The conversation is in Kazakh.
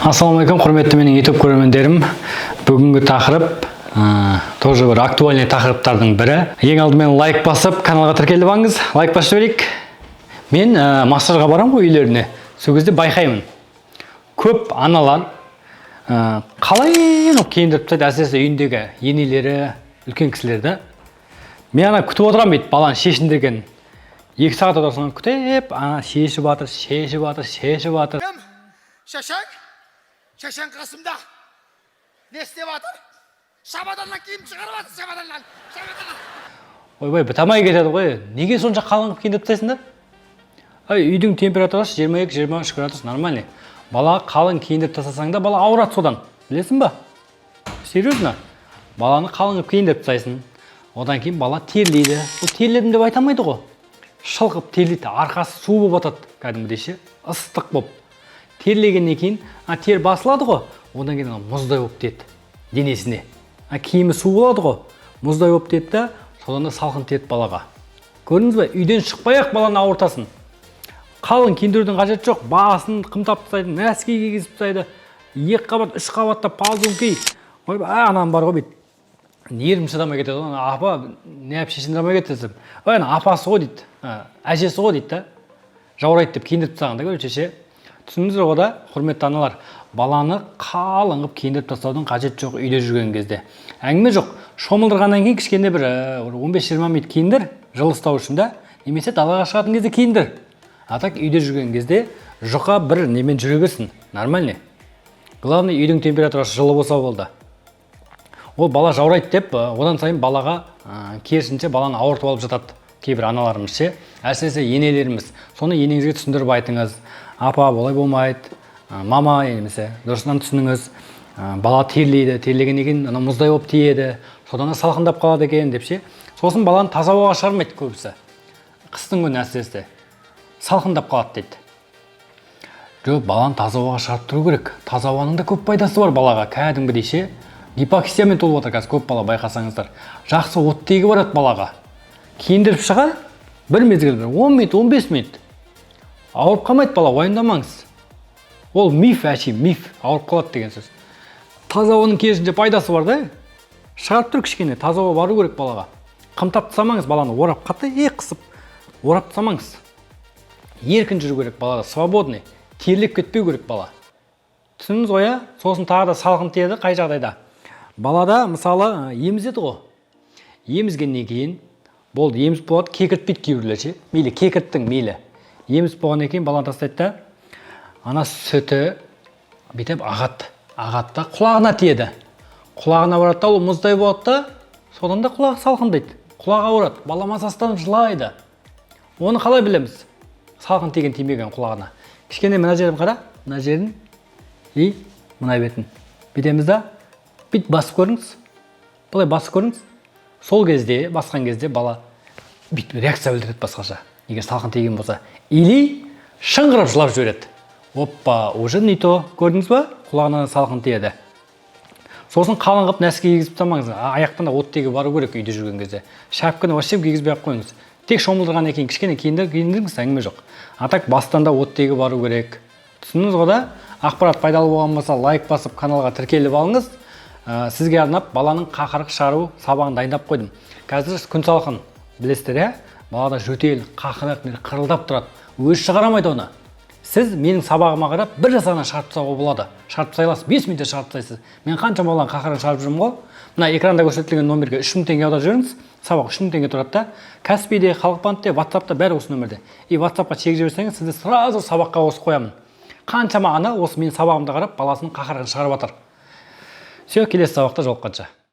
Ассалаумалейкум, құрметті менің YouTube көрермендерім. Бүгінгі тақырып тоже бір актуальный тақырыптардың бірі. Ең алдымен лайк басып, каналға тіркеліп алыңыз. Лайк басып жіберейік. Мен массажға барам ғой үйлеріне. Сол кезде байқаймын. Көп аналар қалай киіндіріп тастайды, әсіресе үйіндегі енелері, үлкен кісілерді. Мен күтіп отырамын дейді, баланы шешіндірген. 2 сағат отырсың күтіп, шешіп жатыр. Шашаң қасымда. Не істеп жатыр? Шабаданнан киім шығарып жатыр, шабаданнан. Ойбай, бітамай кетеді ғой. Неге сонша қалың қылып киіндіріп тастайсыңдар? Үйдің температурасы 22-23 градус нормальный. Бала қалың киіндіріп тастасаң да, бала ауырады содан. Білесің ба? Серьезно? Баланы қалың қылып киіндіріп тастайсың. Одан кейін бала терлейді. Бұл терледім деп айтамайды ғой. Шылқып терлейді, арқасы су болып атады. Кәдімгідей ше, ыстық болып. Терлегеннен кейін тер басылады ғой, одан кейін мұздай болып тиеді денесіне. Киімі су болады ғой, мұздай болып тиеді да, содан да салқын тиеді балаға. Көрдіңіз бе? Үйден шықпай-ақ баланы ауыртасың. Қалың киіндірудің қажеті жоқ, басын қымтап тастайды, нәски кигізіп тастайды, 2 қабат, 3 қабатта палзун ки. Ойбай, анам бар ғой бит. Нервім шыдамай кетеді. Апа, не шешіндірамай кетесің? Апасы ғой дейді, әжесі ғой дейді да. Жаурайды деп киіндіріп тастағанда көрші ше. Түсініңіздер ғой да, құрметті аналар, баланы қалың қылып киіндіріп тастаудың қажеті жоқ үйде жүрген кезде. Әңгіме жоқ. Шомылдырғаннан кейін кішкене бір 15-20 минут киіндір, жылыстау үшін да, немесе далаға шығатын кезде киіндір. Так үйде жүрген кезде жұқа бір немен жүре берсін. Нормальный. Главное, үйдің температурасы жылы болса болды. Ол бала жаурайды деп, одан сайын балаға керісінше баланы ауыртып алып жатады. Кейбір аналарымыз ше, әсіресе енелеріміз. Соны енеңізге түсіндіріп айтыңыз. Апа, болай болмайды. Мама, немесе дұрысынан түсініңіз. Бала терлейді, терлегеннен кейін мұздай болып тиеді. Содан да салқындап қалады екен деп ше. Сосын баланы таза ауаға шығармайды көбісі. Қыстың күні әсіресе салқындап қалады дейді. Жоқ, баланы таза ауаға шығарып тұру керек. Таза ауаның да көп пайдасы бар балаға. Кәдімгідей ше. Гипоксиямен толып отыр қазір көп бала, байқасаңыздар. Жақсы оттегі барады балаға. Киіндіріп шығар, бір мезгіл 10 минут, 15 минут. Ауырып қалмайды бала, уайымдамаңыз. Ол миф миф, ауырып қалады деген сөз. Таза ауаның керісінше пайдасы бар да. Шығарып тұр кішкене, таза ауа бару керек балаға. Қымтап тастамаңыз баланы, орап қатты қысып, орап тастамаңыз. Еркін жүру керек балада, свободный, терлеп кетпеу керек бала. Түсініңіз ғой, сосын тағы да салқын тиеді, қай жағдайда. Балада мысалы емізеді ғой. Емізгеннен кейін болды, еміз болады, кекіртпейді кейбіреулер ше. Мейлі кекірттің мейлі. Еміз болғаннан кейін баланы тастайды да, ана сүті бүйтіп ағады да құлағына тиеді. Құлағына барады да, ол мұздай болады да, содан да құлағы салқындайды. Құлағы ауырады, бала масастанып жылайды. Оны қалай білеміз? Салқын тиген тимеген құлағына. Кішкене мына жерін қара, мына жерін и мына бетін. Бүйтеміз да, бүйтіп басып көріңіз. Былай басып көріңіз. Сол кезде, басқан кезде бала бүйтіп реакция білдіреді басқаша. Егер салқын тиген болса, или шыңғырып жылап жібереді. Оппа, уже не то, көрдіңіз ба? Құлағына салқын тиеді. Сосын қалың қылып нәски кигізіп тастамаңыз. Аяқтан да оттегі бару керек үйде жүрген кезде. Шапканы вообще кигізбей ақ қойыңыз. Тек шомылдырғаннан кейін кішкене киіндіріңіз, әңгіме жоқ. Так бастан да оттегі бару керек. Түсіндіңіз ғой да? Ақпарат пайдалы болған болса, лайк басып, каналға тіркеліп алыңыз. Сізге арнап баланың қақырық шығару сабағын дайындап қойдым. Қазір күн салқын, білесіздер, балада жөтел, қақырық, қырылдап тұрады. Өзі шығарамайды оны. Сіз менің сабағыма қарап бір жасағына шығарып тастауға болады. Шығарып тастай аласыз, 5 минутта шығарып тастайсыз. Мен қанша баланың қақырығын шығарып жүрмін ғой. Мына экранда көрсетілген номерге 3000 теңге аударып жіберіңіз. Сабақ 3000 теңге тұрады да. Каспиде, Халықбанкте, WhatsAppта бәрі осы нөмірде. WhatsAppқа чек жіберсеңіз, сізді сразу сабаққа қосып қоямын. Қаншама ана осы менің сабағымды қарап баласының қақырығын шығарып жатыр. Все, келесі сабақта жолыққанша.